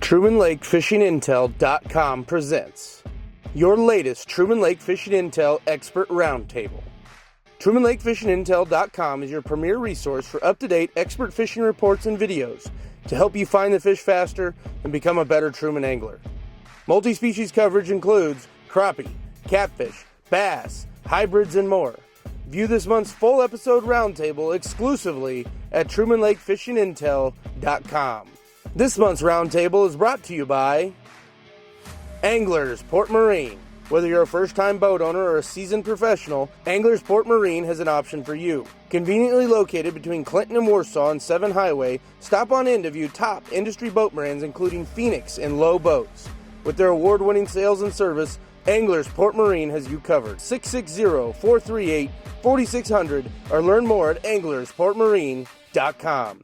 TrumanLakeFishingIntel.com presents your latest Truman Lake Fishing Intel Expert Roundtable. TrumanLakeFishingIntel.com is your premier resource for up-to-date expert fishing reports and videos to help you find the fish faster and become a better Truman angler. Multi-species coverage includes crappie, catfish, bass, hybrids, and more. View this month's full episode roundtable exclusively at TrumanLakeFishingIntel.com. This month's roundtable is brought to you by Anglers Port Marine. Whether you're a first-time boat owner or a seasoned professional, Anglers Port Marine has an option for you. Conveniently located between Clinton and Warsaw on 7 Highway, stop on in to view top industry boat brands including Phoenix and Low Boats. With their award-winning sales and service, Anglers Port Marine has you covered. 660-438-4600 or learn more at anglersportmarine.com.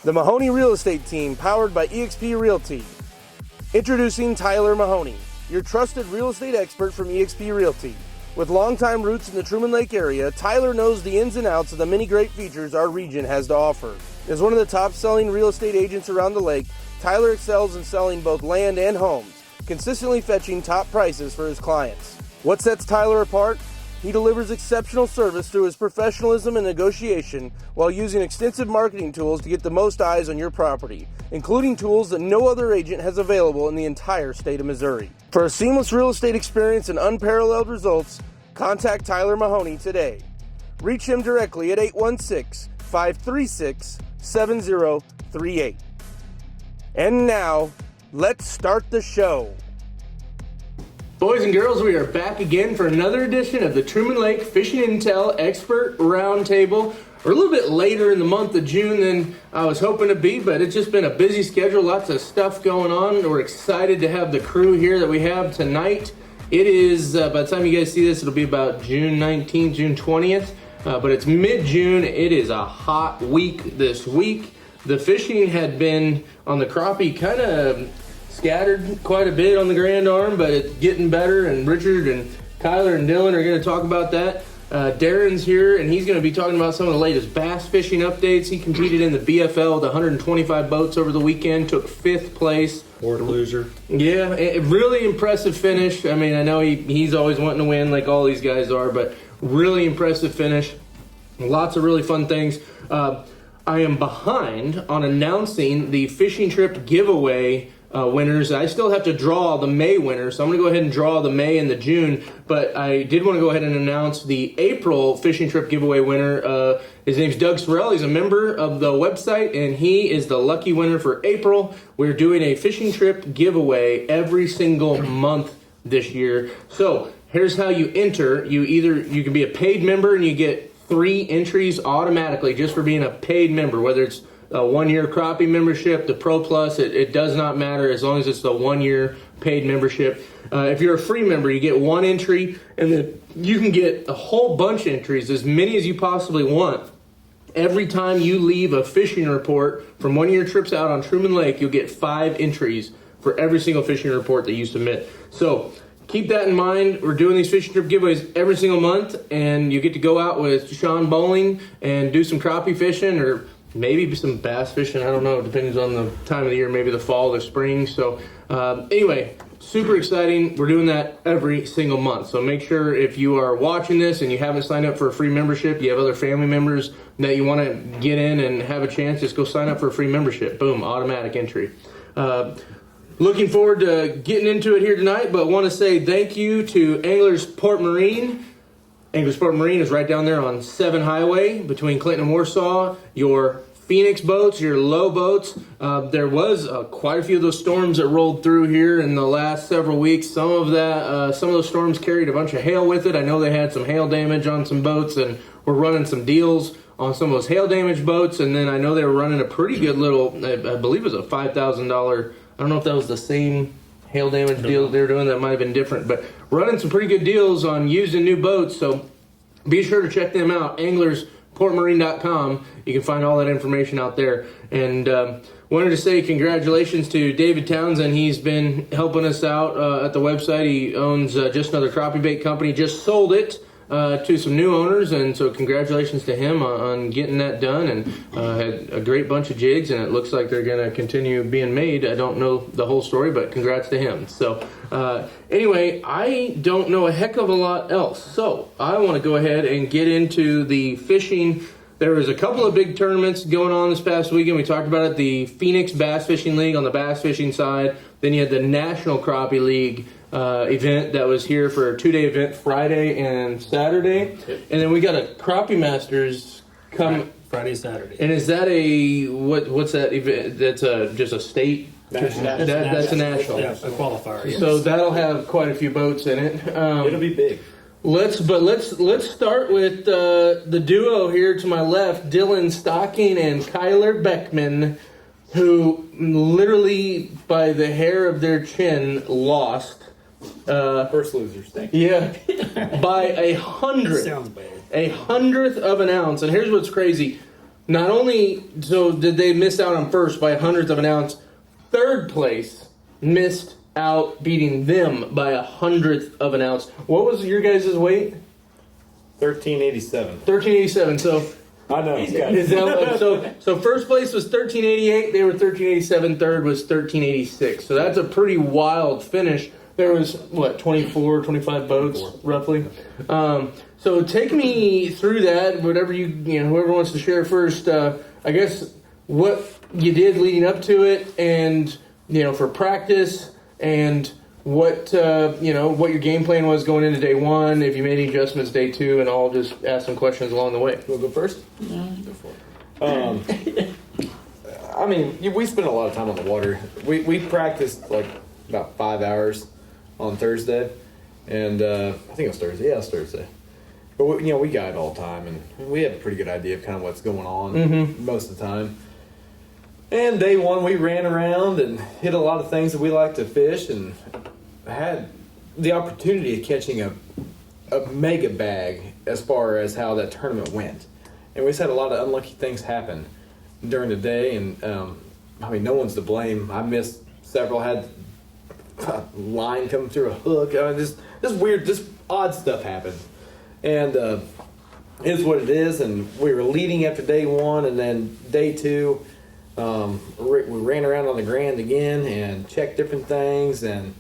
The Mahoney Real Estate Team, powered by eXp Realty. Introducing Tyler Mahoney, your trusted real estate expert from eXp Realty. With longtime roots in the Truman Lake area, Tyler knows the ins and outs of the many great features our region has to offer. As one of the top-selling real estate agents around the lake, Tyler excels in selling both land and homes, consistently fetching top prices for his clients. What sets Tyler apart? He delivers exceptional service through his professionalism and negotiation while using extensive marketing tools to get the most eyes on your property, including tools that no other agent has available in the entire state of Missouri. For a seamless real estate experience and unparalleled results, contact Tyler Mahoney today. Reach him directly at 816-536-7038. And now, let's start the show. Boys and girls, we are back again for another edition of the Truman Lake Fishing Intel Expert Roundtable. We're a little bit later in the month of June than I was hoping to be, but it's just been a busy schedule, lots of stuff going on. We're excited to have the crew here that we have tonight. It is, by the time you guys see this, it'll be about June 19th, June 20th, but it's mid-June. It is a hot week this week. The fishing had been on the crappie kind of scattered quite a bit on the Grand Arm, but it's getting better, and Richard and Kyler and Dillon are going to talk about that. Darin's here, and he's going to be talking about some of the latest bass fishing updates. He competed in the BFL with 125 boats over the weekend, took 5th place. Fourth loser. Yeah, a really impressive finish. I mean, I know he's always wanting to win like all these guys are, but really impressive finish. Lots of really fun things. I am behind on announcing the fishing trip giveaway winners. I still have to draw the May winners, so I'm going to go ahead and draw the May and the June, but I did want to go ahead and announce the April fishing trip giveaway winner. His name's Doug Sorrell. He's a member of the website, and he is the lucky winner for April. We're doing a fishing trip giveaway every single month this year. So here's how you enter. You can be a paid member, and you get 3 entries automatically just for being a paid member, whether it's a 1-year crappie membership, the Pro Plus, it does not matter as long as it's the 1-year paid membership. If you're a free member, you get 1 entry, and then you can get a whole bunch of entries, as many as you possibly want. Every time you leave a fishing report from one of your trips out on Truman Lake, you'll get 5 entries for every single fishing report that you submit. So keep that in mind. We're doing these fishing trip giveaways every single month, and you get to go out with Sean Bowling and do some crappie fishing, or maybe some bass fishing. I don't know. It depends on the time of the year, maybe the fall or spring. So anyway, super exciting. We're doing that every single month. So make sure if you are watching this and you haven't signed up for a free membership, you have other family members that you want to get in and have a chance, just go sign up for a free membership. Boom, automatic entry. Looking forward to getting into it here tonight, but want to say thank you to Anglers Port Marine. Anglers Port Marine is right down there on 7 Highway between Clinton and Warsaw. Your Phoenix boats, your Low boats. There was quite a few of those storms that rolled through here in the last several weeks. Some of those storms carried a bunch of hail with it. I know they had some hail damage on some boats, and we're running some deals on some of those hail damaged boats. And then I know they were running a pretty good little, I believe it was a $5,000. I don't know if that was the same hail damage deal they were doing. That might have been different, but running some pretty good deals on used and new boats. So be sure to check them out, anglersportmarine.com. You can find all that information out there. And wanted to say congratulations to David Townsend. He's been helping us out at the website. He owns Just Another Crappie Bait Company. Just sold it to some new owners, and so congratulations to him on getting that done, and had a great bunch of jigs, and it looks like they're going to continue being made. I don't know the whole story, but congrats to him. So anyway, I don't know a heck of a lot else, so I want to go ahead and get into the fishing. There was a couple of big tournaments going on this past weekend. We talked about it, the Phoenix Bass Fishing League on the bass fishing side. Then you had the National Crappie League event that was here for a 2-day event, Friday and Saturday. And then we got a Crappie Masters come Friday, Saturday. And is that what's that event? That's just a state? That's a national. Yeah, a qualifier. Yes. So that'll have quite a few boats in it. It'll be big. Let's start with the duo here to my left, Dillon Stocking and Kyler Beckmann, who literally by the hair of their chin lost. First losers. Thank you. Yeah, by 100th. Sounds bad. 100th of an ounce. And here's what's crazy. Not only so did they miss out on first by 100th of an ounce, third place missed out beating them by 100th of an ounce. What was your guys' weight? 1387. 1387. So I know. is that so first place was 1388. They were 1387. Third was 1386. So that's a pretty wild finish. There was, 24, 25 boats, roughly. So take me through that, whatever whoever wants to share first. I guess what you did leading up to it, and, for practice, and what your game plan was going into day one, if you made any adjustments day two, and I'll just ask some questions along the way. We'll go first? No, go for it. We spent a lot of time on the water. We practiced like about 5 hours on Thursday, and I think it was Thursday. Yeah, it was Thursday. But we guide all the time, and we have a pretty good idea of kind of what's going on most of the time. And day one, we ran around and hit a lot of things that we like to fish, and had the opportunity of catching a mega bag as far as how that tournament went. And we just had a lot of unlucky things happen during the day, and no one's to blame. I missed several, had a line coming through a hook. This odd stuff happened. And it is what it is, and we were leading after day one, and then day two, we ran around on the Grand again and checked different things, and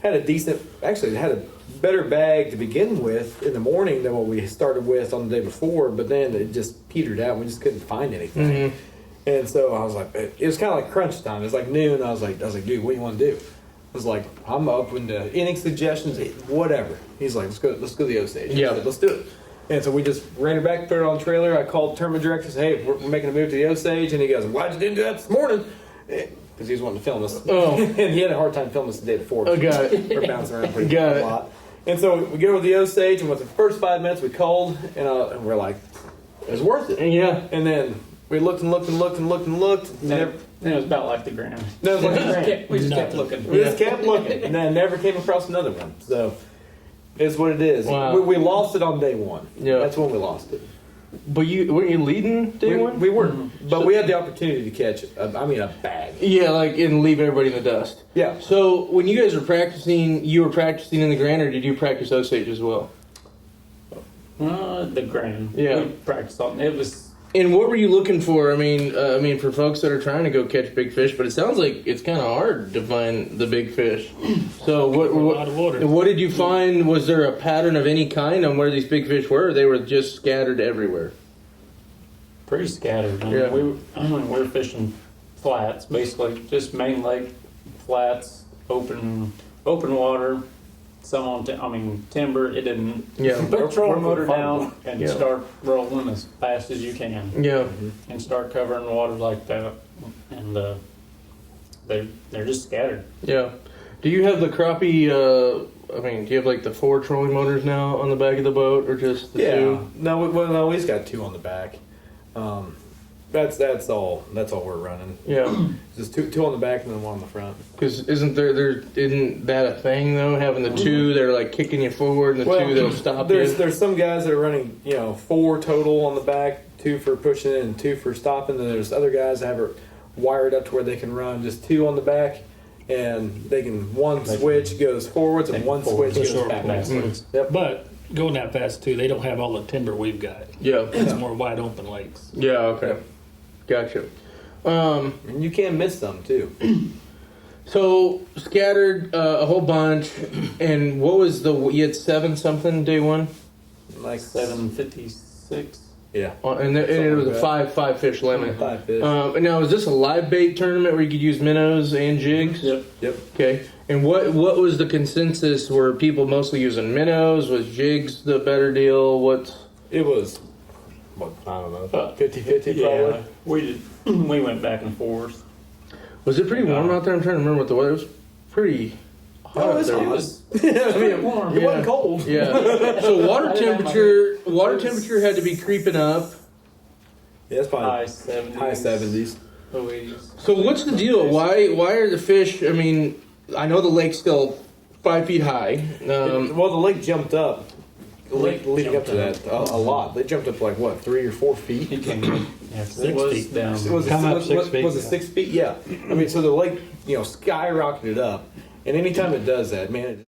had a better bag to begin with in the morning than what we started with on the day before, but then it just petered out. We just couldn't find anything. And so I was like, it was kind of like crunch time. It was like noon. I was like, dude, what do you want to do? I was like, I'm open to any suggestions, whatever. He's like, let's go to the Osage. Yeah. I said, let's do it. And so we just ran it back, put it on the trailer. I called the tournament director, said, hey, we're making a move to the Osage. And he goes, why'd you didn't do that this morning? Because he was wanting to film us. Oh. And he had a hard time filming us the day before. Oh, got it. We're bouncing around pretty Got a it. lot. And so we go to the Osage, and with the first 5 minutes, we called, and we're like, it's worth it. Yeah. And then we looked and looked and looked and looked and looked. Then it was about like the Grand. No, it was like the Grand. We just kept looking. We just kept looking, and then I never came across another one. So it's what it is. Wow. We lost it on day one. Yeah. That's when we lost it. But weren't you leading day one? We were, but we had the opportunity to catch a bag. Yeah, and leave everybody in the dust. Yeah. So when you guys were practicing, you were practicing in the Grand, or did you practice Osage as well? The Grand. Yeah. We practiced on it. Was. And what were you looking for? For folks that are trying to go catch big fish, but it sounds like it's kind of hard to find the big fish. So A lot of water. what did you find? Was there a pattern of any kind on where these big fish were? Or they were just scattered everywhere. Pretty scattered. Yeah. We were fishing flats, basically just main lake flats, open water. Some on timber. It didn't. Yeah. Put a trolling motor Farm. down and Yeah. start rolling as fast as you can, Yeah. and start covering the water like that. And they're just scattered. Yeah. Do you have the crappie? Do you have the 4 trolling motors now on the back of the boat, or just the 2? No, we just got 2 on the back. That's all we're running. Yeah. Just two on the back and then 1 on the front. Because isn't that a thing though? Having the 2, they're kicking you forward, and the 2 that'll stop you. There's some guys that are running 4 total on the back, 2 for pushing and 2 for stopping. And there's other guys that have it wired up to where they can run just 2 on the back, and they can one switch goes forwards and one switch goes backwards. backwards. Yep. But going that fast too, they don't have all the timber we've got. Yeah. It's more wide open lakes. Yeah. Okay. Gotcha. And you can't miss them too. So scattered a whole bunch, and what was you had 7 something day one, Like 756. Yeah. and it was a five fish limit. 5 fish. And now is this a live bait tournament where you could use minnows and jigs? Yep. Yep. Okay. And what was the consensus? Were people mostly using minnows? Was jigs the better deal? It was, what, I don't know, 50-50 Yeah, probably. we did. We went back and forth. Was it pretty warm out there? I'm trying to remember what the weather was. Pretty hot Oh, up it's there. hot. Pretty warm. It wasn't cold. Yeah. So water I didn't have temperature had to be creeping up. Yeah, it's High probably 70s. high 70s. Low 80s. So what's the deal? Why are the fish? I mean, I know the lake's still 5 feet high. Well, the lake jumped up. The lake leading up to jumped that a lot. They jumped up like what, 3 or 4 feet? It came. Yeah, 'cause it 6 was feet. down. Was it, Come up was, 6 was, feet, was it yeah. 6 feet? Yeah. I mean, so the lake, skyrocketed up, and anytime it does that, man,